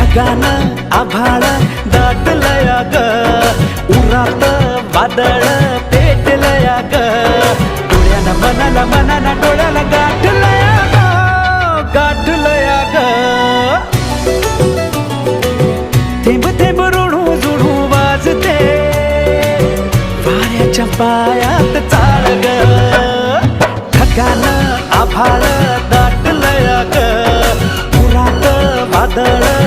ढगान आभाळ दाटलया ग, उरात वादळ पेटलया ग, डोळ्याला मनाला मनाला डोळ्याला गाठलया ग, गाठलया ग. थेंब थेंब ऋणू जुणू वाजते वाऱ्याच्या पायात चाळ ग, ढगान आभाळ दाटलया ग, उरात वादळ